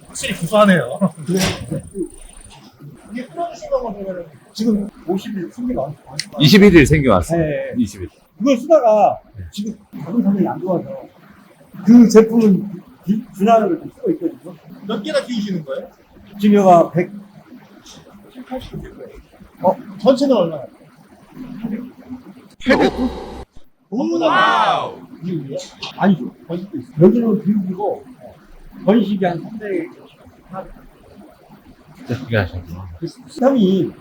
확실히 구수하네요. 이게 풀어주신 거 보면 지금 50일 생기가 안 21일 생겨왔어요. 네. 20일. 그걸 쓰다가 지금 자동 사정이 안 좋아서 그 제품은 분할을 좀 쓰고 있거든요. 몇 개나 튀기시는 거예요? 지금 여가 170, 80일 될 거예요. 전체는 얼마나? 800. 와우! 비율이요? 아니죠. 번식도 있어요. 여기는 비율이고 번식이 한 300. 진짜 중요하셨구나. 비타민,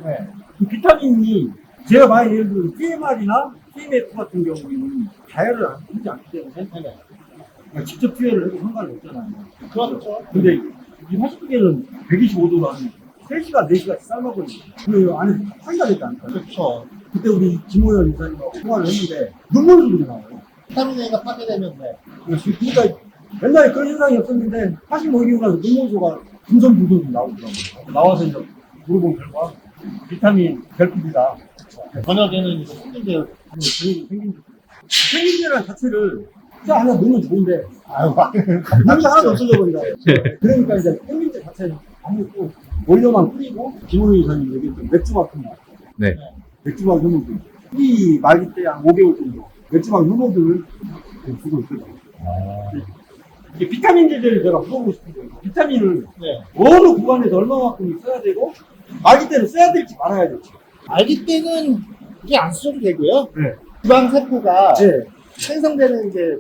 그 비타민이 제가 많이 예를 들어 TMR이나 TMF 같은 경우에는 다혈을 하지 않기 때문에 그러니까 직접 투여를 해도 상관이 없잖아요. 그렇죠. 근데 이 40개는 125도로 한 3시간, 4시간씩 삶아버리고 그 안에 파이가 되지 않을까요? 그렇죠. 그때 우리 김호연 이사님하고 통화를 했는데 눈물이 나와요. 비타민 A가 파괴되면 네. 그러니까 옛날에 그런 현상이 없었는데 45개월 나서 눈물소가 금전부동이 나오더라고요. 나와서 이제 물어본 결과 비타민 결핍이다. 저녁에는 이제 생긴대요. 생긴제란 자체를 진짜 하나 넣으면 좋은데 아유, 냄새 하나도 없어져 버린다. 그러니까 이제 생긴제 자체는 안 먹고 오일로만 뿌리고 김호연 이사님 얘기했던 맥주박 흠 네. 맥주박 흠을 이 말기 때 한 5개월 정도 맥주박 흠을 쓰고 있거든요. 이 비타민 제제를 제가 물어보고 싶은 거예요. 비타민을 네. 어느 구간에서 얼마만큼 써야 되고 말기 때는 써야 될지 말아야 될지. 알기 때는 이게 안 쓰셔도 되고요. 네. 지방 세포가 네. 생성되는 이제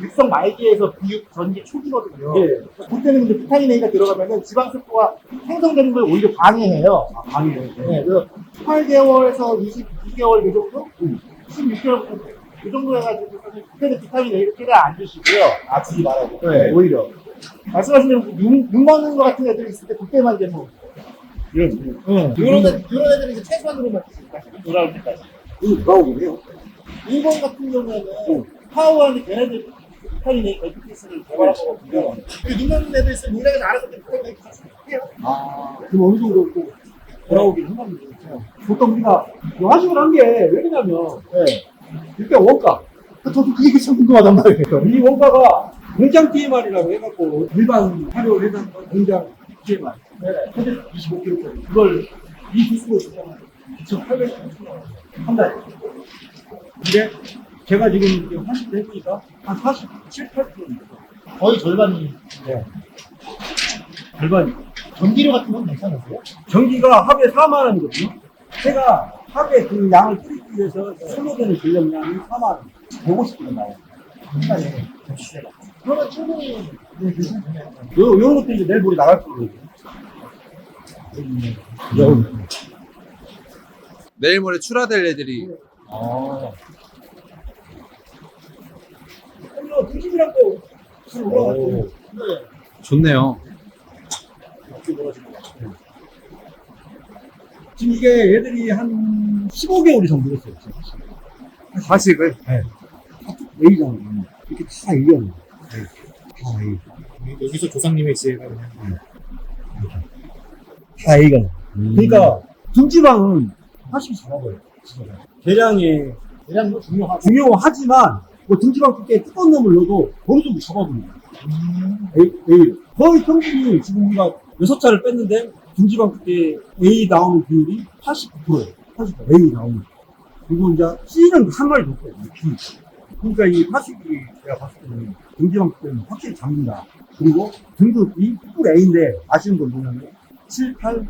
육성 말기에서 비육 전기 초기거든요. 네. 그때는 이제 비타민 A가 들어가면은 지방 세포가 생성되는 걸 오히려 방해해요. 방해해요. 네, 그래서 8개월에서 22개월 이 정도? 16개월 그 정도 해가지고 사실 그때는 비타민 A를 안 주시고요. 아, 주지 말아야 돼. 네. 오히려. 말씀하신 대로 눈 먹는 것 같은 애들이 있을 때 그때만 이제 뭐 이런. 이런 애들은 이제 최소한으로 먹습니다. 돌아올 때까지. 이거 돌아오긴 해요. 일본 같은 경우에는 파워하는 걔네들 비타민 A 결핍기스를 개발한 거거든요. 눈 먹는 애들 있으면 눈에서 알아서 비타민 A 해요. 아, 그럼 어느 정도 또 돌아오긴 한다는 거죠. 보통 우리가 화식을 한 게 왜냐면, 네. 일단 원가. 저도 그게 참 궁금하단 말이에요. 이 원가가 공장 TMR이라고 해갖고 일반 화료를 해서 공장 TMR. 네. 최대 25kg짜리. 그걸 이 기수로 쓰잖아요. 2,830원. 한 달에. 근데 제가 지금 이제 화식을 해보니까 한 47, 8kg입니다. 거의 절반이. 네. 절반이. 전기료 같은 건 괜찮으세요? 전기가 하루에 4만원이거든요. 제가 하루에 그 양을 뿌리기 위해서 소모되는 전력량이 4만원. 150kg 나와요. 한 달에. 그러면 충분히 네, 괜찮네요. 요런 것도 이제 내일 모레 나갈 거거든요. 내일 모레 출하될 애들이 등심이랑 또 술 올라가지고. 좋네요. 지금 이게 얘들이 한 15개월 이상 늘었어요. 화식을? 네. A잖아요. 이렇게 다 A잖아요. 다 A. 여기서 조상님의 지혜가 그냥. 다 A가 나요. 그러니까 등지방은 사실 잡아버려요. 대량의 대량도 중요하고. 중요하지만 뭐 등지방 두께 뜨거운 놈을 넣어도 어느 정도 잡아버려요. A. 거의 평균이 지금 우리가 6차를 뺐는데 등지방 두께 A 나오는 비율이 89%예요. 89% A 나오는. 그리고 이제 C는 한 마리 더 빼요. 그러니까 이 파식이 제가 봤을 때는 등지방 두께는 확실히 잡는다. 그리고 등급이 풀 A인데 아쉬운 건 뭐냐면 7, 8,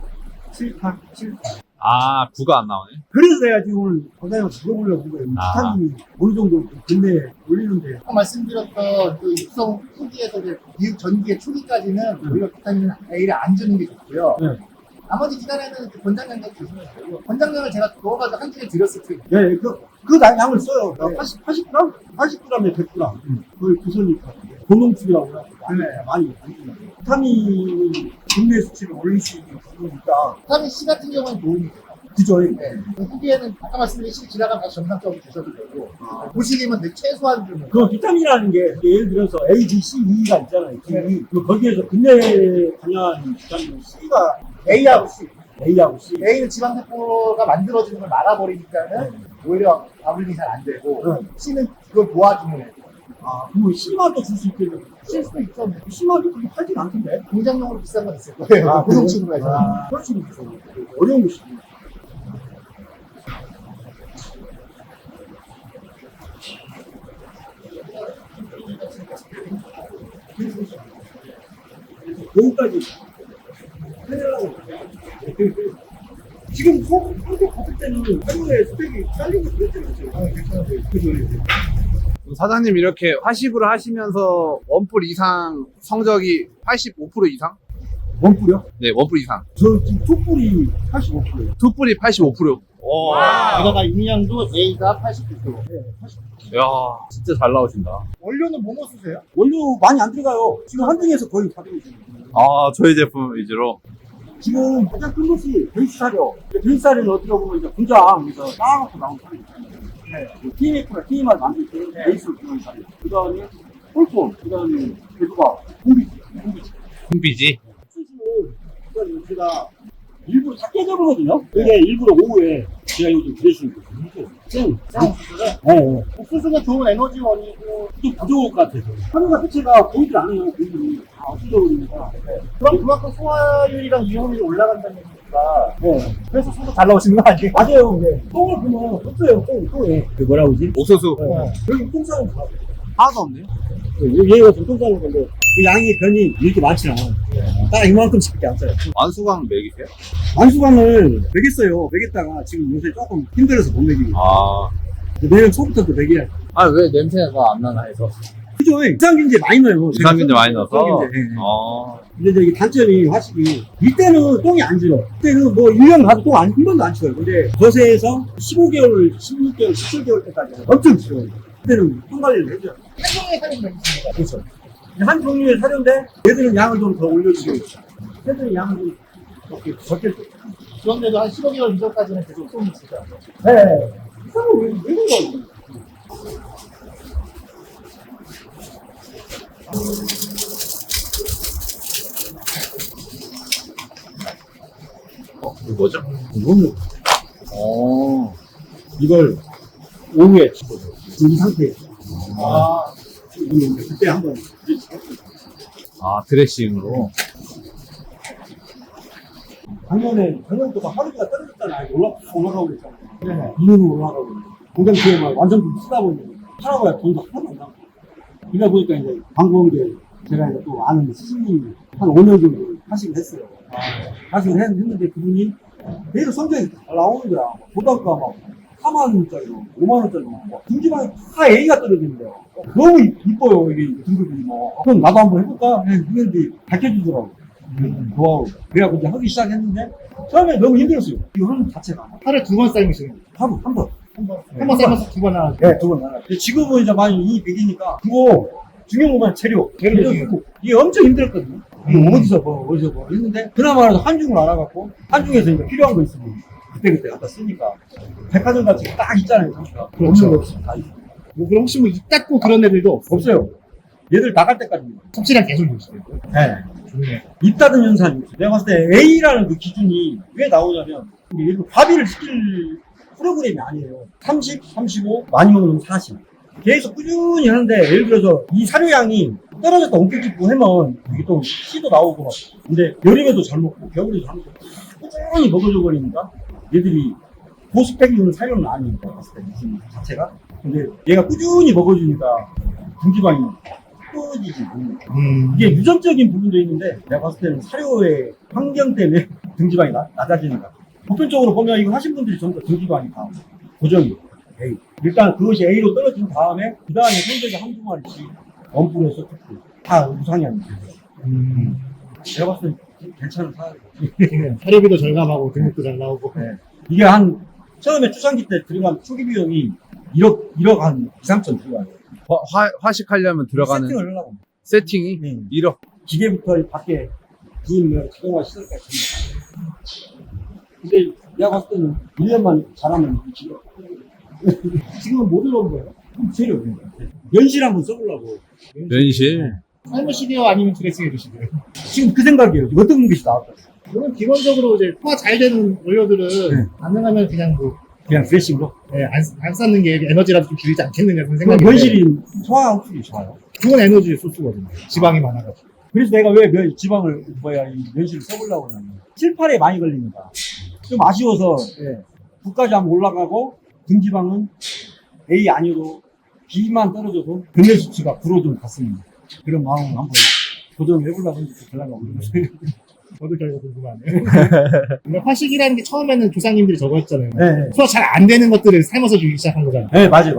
7, 8, 7, 8. 아, 9가 안 나오네. 그래서 내가 지금 오늘 과장님한테 물어보려고 한 거예요. 비타민이 어느 정도 근내에 올리는데. 아까 말씀드렸던 그 육성 초기에서 이제 미육 전기의 초기까지는 오히려 비타민 A를 안 주는 게 좋고요. 네. 나머지 기간에는 그 권장량도 주시면 되고, 권장량을 제가 넣어가지고 한 주에 드렸을 때 네, 그 양을 써요. 80g? 80g에 100g. 거의 구선이니까. 공동축이라고 해요. 많이 안 주는 거예요. 비타민 근내 수치를 올릴 수 있는 부분이니까. 비타민 C 같은 경우는 도움이 돼요. 그죠? 네. 후기에는 아까 말씀드린 실 지나가면 다시 정상적으로 드셔도 되고 보시기만 최소한 좀 그 비타민이라는 게 예를 들어서 A, B, C, E가 있잖아요. D. 그 거기에서 근내에 관여하는 비타민 C가 A하고 C. A하고 C. A는 지방세포가 만들어지는 걸 막아버리니까는 오히려 아블링이 잘 안 되고 C는 그걸 도와주는 애. 아, 그럼 C만 또 줄 수 있겠네. 실 수도 있죠. C만 또 그렇게 팔진 않던데. 공장용으로 비싼 건 있을 거예요. 고정식으로 해서. 아, 그렇지. 어려운 것이지. 여기까지 해내려고. 지금 한국 갔을 때는 하루에 스펙이 잘리고 그랬잖아요. 그죠? 사장님 이렇게 화십을 하시면서 원뿔 이상 성적이 85% 이상? 원뿔이요? 네, 원뿔 이상. 저 지금 톱뿔이 85%예요. 투뿔이 85%. 게다가 임량도 A가 89%. 야, 진짜 잘 나오신다. 원료는 뭐뭐 쓰세요? 원료 많이 안 들어가요. 지금 한등에서 거의 다 들어있어요. 아, 저희 제품 위주로. 지금 가장 큰 것이 베이스 사료. 베이스 사료는 어떻게 보면 이제 공장에서 쌓아놓고 나온 사료. 네. TMF나 TMR 만들 때 베이스로 들어간 사료. 그 다음에 홀폼, 그 다음에 배두가, 공비지. 콩비지. 수시는 제가 일부러 다 깨져버거든요. 그게 일부러 오후에 제가 이거 좀 드레싱 좀 네. 옥수수가 좋은 에너지원이고 좀 부족할 것 같아서. 하루가 자체가 보이질 않아요. 공들이 다 없어져버리니까. 그럼 그만큼 소화율이랑 이용률이 올라간다는 얘기니까 네. 그래서 소도 잘 나오시는 거 아니에요? 맞아요. 네. 똥을 보면 없어요. 똥에. 그 뭐라 그러지? 옥수수. 여기 똥 싸는 거. 하나도 없네요. 얘가 지금 똥 싸는 건데 그 양의 변이 이렇게 많지 않아요. 딱 이만큼씩밖에 안 써요. 완수광 먹이세요? 안수광을 먹였어요. 먹였다가 지금 요새 조금 힘들어서 못 먹이고. 아. 내년 초부터 또 먹여야. 아, 왜 냄새가 안 나나 해서. 그죠? 유산균제 많이 넣어요. 유산균제 많이 넣어서? 유산균제, 예. 아. 근데 저기 단점이 확실히 이때는 똥이 안 질어. 이때는 뭐 1년 가도 똥 한 번도 안 질어요. 근데 거세에서 15개월, 16개월, 17개월 때까지 엄청 질어요. 그때는 똥 관리를 해줘요. 한종의 사용이 있습니다. 그렇죠. 한 종류의 사료인데 얘들은 양을 좀 더 올려주고 얘들은 양을 좀 이렇게 적게 그런데도 한 15개월 이전까지는 계속 똥이 지죠. 네. 이상은 왜 이런 거 이거 뭐죠? 이거는 이걸 오후에 집어줘요. 이 상태에서. 아, 이거는 그때 한번 아, 드레싱으로. 작년부터 막 하루가 떨어졌잖아요. 올라가고 있잖아요. 이년으로 올라가고 있는 공장 기회만 완전 좀 쓰다 보니 팔아봐야 돈도 하나도 안 나고. 그러다 보니까 이제 광고원들 제가 이제 또 아는 스승님이 한 5년 정도 하시긴 했어요. 하시긴 했는데 그분이 계속 성적이 잘 나오는 거야. 고등학교가 막 4만원짜리, 5만원짜리 막 등기방에 다 A가 떨어지는 거야. 너무 이뻐요, 이게 등급이 뭐. 그럼 나도 한번 해볼까? 했는데 밝혀주더라고. 좋아하고. 그래갖고 이제 하기 시작했는데 처음에 너무 힘들었어요. 이 흐름 자체가. 하루에 2번 삶으시는 거예요. 하루, 한 번. 한 번 삶아서 2번 하나. 네, 2번 나가. 지금은 이제 많이 이 백이니까 그거 중요한 것만 재료 재료. 이게 엄청 힘들었거든요. 이거 어디서 했는데 그나마라도 한중을 알아갖고 한중에서 이제 필요한 거 있으면 그때 갖다 쓰니까 백화점 같이 딱 있잖아요. 그러니까 없는 거 없이 다 있어요. 뭐 그럼 혹시 뭐 입 닫고 그런 애들도 없어요. 얘들 나갈 때까지입니다. 섭취량 계속 유지돼요. 네. 좋네요. 입 닫은 현상이 있어요. 내가 봤을 때 A라는 그 기준이 왜 나오냐면 이게 일부 과비를 시킬 프로그램이 아니에요. 30, 35, 많이 먹으면 40. 계속 꾸준히 하는데 예를 들어서 이 사료량이 떨어졌다 옮겨찍고 하면 이게 또 씨도 나오고 막. 근데 여름에도 잘 먹고 겨울에도 잘 먹고 꾸준히 먹어줘 버리니까 얘들이 고스펙이는 사료는 아니니까 봤을 때 무슨 자체가. 근데 얘가 꾸준히 먹어주니까 등기방이 꺼지지. 이게 유전적인 부분도 있는데 내가 봤을 때는 사료의 환경 때문에 등기방이 낮아지는 거야. 보편적으로 보면 이거 하신 분들이 전부 다 등기방이 다 고정이에요. A. 일단 그것이 A로 떨어진 다음에 그 다음에 성적이 한두 마리씩 원뿔에서 특히 다 우상이 아니에요. 내가 봤을 때 괜찮은 사람이에요. 사료비도 절감하고 등록도 잘 나오고. 네. 이게 한 처음에 초창기 때 들어간 초기 비용이 1억 한 2, 3천 들어가요. 화식하려면 들어가는 세팅을 하려고. 세팅이 네. 1억. 기계부터 밖에 비임 자동화 시설까지. 근데 내가 봤을 때는 1년만 잘하면 이기지. 지금은 못 올라온 거예요. 그럼 제일 없는 거야. 연실 한번 써보려고. 연실. 삶으시게요? 아니면 드레싱 해주시게요? 지금 그 생각이에요. 어떤 것이 나왔다. 저는 기본적으로 이제 소화 잘 되는 원료들은 가능하면 그냥 뭐 그냥 드레싱으로. 예, 안 쌓는 게 에너지라도 좀 줄이지 않겠느냐 그런 그럼 생각이 연실이 소화 확실히 좋아요. 그건 에너지 소스거든요. 지방이 많아가지고. 그래서 내가 왜 지방을, 이 연실을 써보려고 하냐면, 7, 8에 많이 걸립니다. 좀 아쉬워서, 예, B까지 한번 올라가고, 등지방은 A 아니어도 B만 떨어져도 근내 수치가 9로 좀 갔습니다. 그런 마음을 한번 도전을 해보려고 했는데, 별로 저도 결국 궁금하네요. 근데 화식이라는 게 처음에는 조상님들이 적었잖아요. 네, 소화 잘 안 되는 것들을 삶아서 주기 시작한 거잖아요. 네, 맞아요.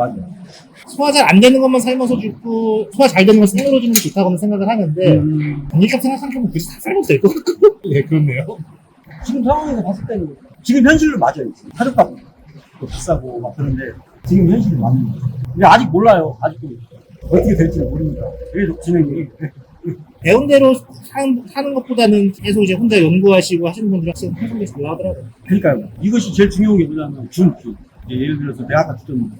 소화 잘 안 되는 것만 삶아서 주고 소화 잘 되는 건 생으로 주는 게 좋다고는 생각을 하는데 단기값 생각하면 굳이 다 삶아도 될 것 같고 예, 그렇네요. 지금 상황에서 봤을 때는, 지금 현실로 맞아요. 하루값도 비싸고 막 그런데, 지금 현실이 맞는 거예요. 근데 아직 몰라요. 아직도 어떻게 될지 모릅니다. 계속 진행이. 배운 대로 사는 것보다는 계속 이제 혼자 연구하시고 하시는 분들이 확실히 한국에 잘 나오더라고요. 그러니까요. 이것이 제일 중요한 게 뭐냐면 준기. 예를 들어서 내가 아까 주던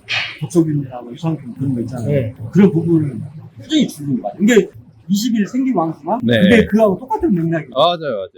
독소균이나 뭐 유산균 그런 거 있잖아요. 네. 그런 부분을 꾸준히 줄이는 거 맞아요. 이게 20일 생기고 안 수만 네. 그게 그하고 똑같은 맥락이에요. 맞아요.